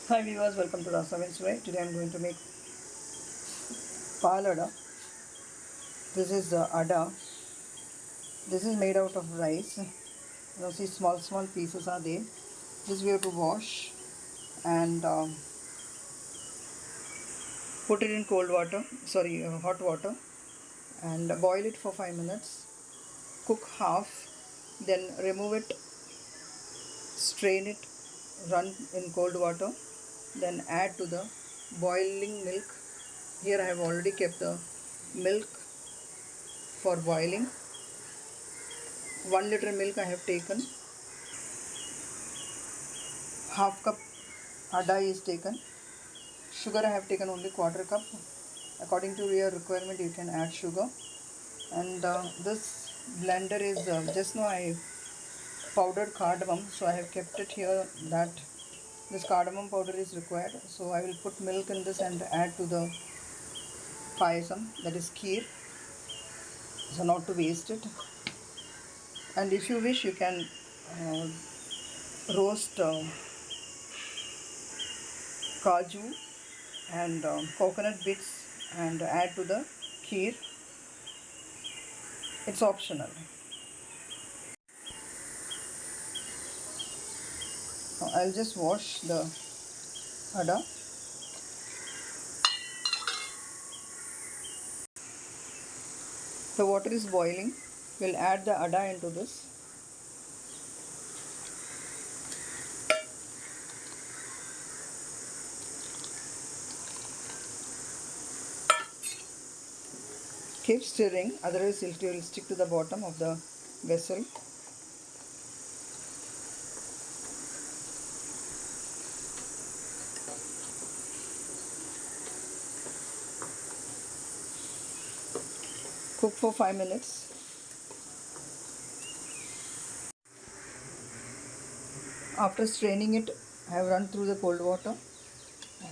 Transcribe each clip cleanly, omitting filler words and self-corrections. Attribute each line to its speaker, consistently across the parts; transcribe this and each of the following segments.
Speaker 1: Hi viewers, welcome to Rasavinsuvai. Today I am going to make palada. This is ada. This is made out of rice. You see small pieces are there. This we have to wash and put it in cold water, hot water, and boil it for 5 minutes. Cook half, then remove it, strain it, run in cold water, then add to the boiling milk. Here I have already kept the milk for boiling. 1 liter milk I have taken. Half cup ada is taken. Sugar I have taken only quarter cup. According to your requirement you can add sugar. And this blender is just now I powdered cardamom, so I have kept it here that this cardamom powder is required. So I will put milk in this and add to the payasam, that is kheer, so not to waste it. And if you wish you can roast kaju and coconut bits and add to the kheer. It's optional. Now I'll just wash the ada. The water is boiling. We'll add the ada into this. Keep stirring, otherwise it will stick to the bottom of the vessel. Cook for 5 minutes. After straining it, I have run through the cold water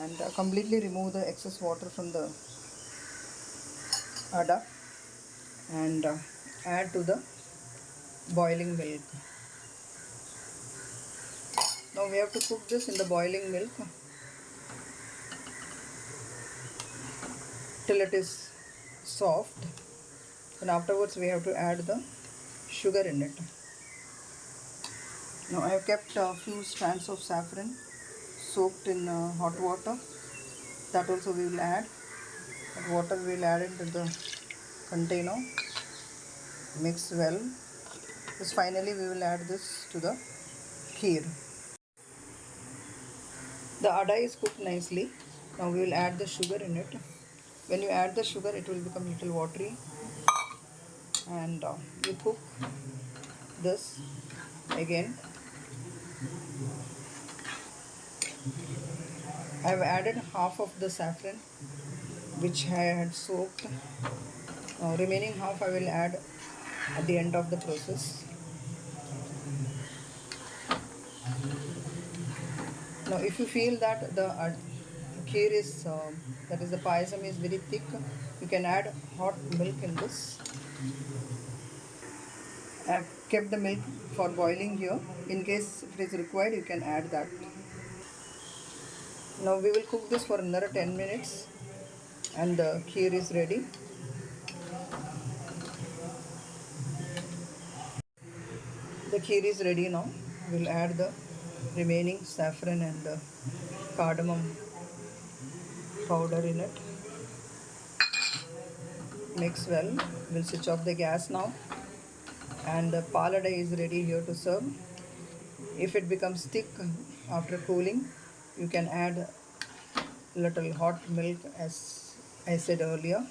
Speaker 1: and completely remove the excess water from the ada and add to the boiling milk. Now we have to cook this in the boiling milk till it is soft, and afterwards we have to add the sugar in it. Now I have kept a few strands of saffron soaked in hot water. That also we will add. That water we will add into the container. Mix well. Just finally we will add this to the kheer. The ada is cooked nicely. Now we will add the sugar in it. When you add the sugar, it will become little watery, and you cook this again. I have added half of the saffron which I had soaked. Remaining half I will add at the end of the process. Now if you feel that the kheer is, that is the payasam is very thick, you can add hot milk in this. I have kept the milk for boiling here. In case if it is required, you can add that. Now we will cook this for another 10 minutes and the kheer is ready. The kheer is ready now. We will add the remaining saffron and the cardamom powder in it. Mix well. We will switch off the gas now, and the palada is ready here to serve. If it becomes thick after cooling, you can add little hot milk as I said earlier.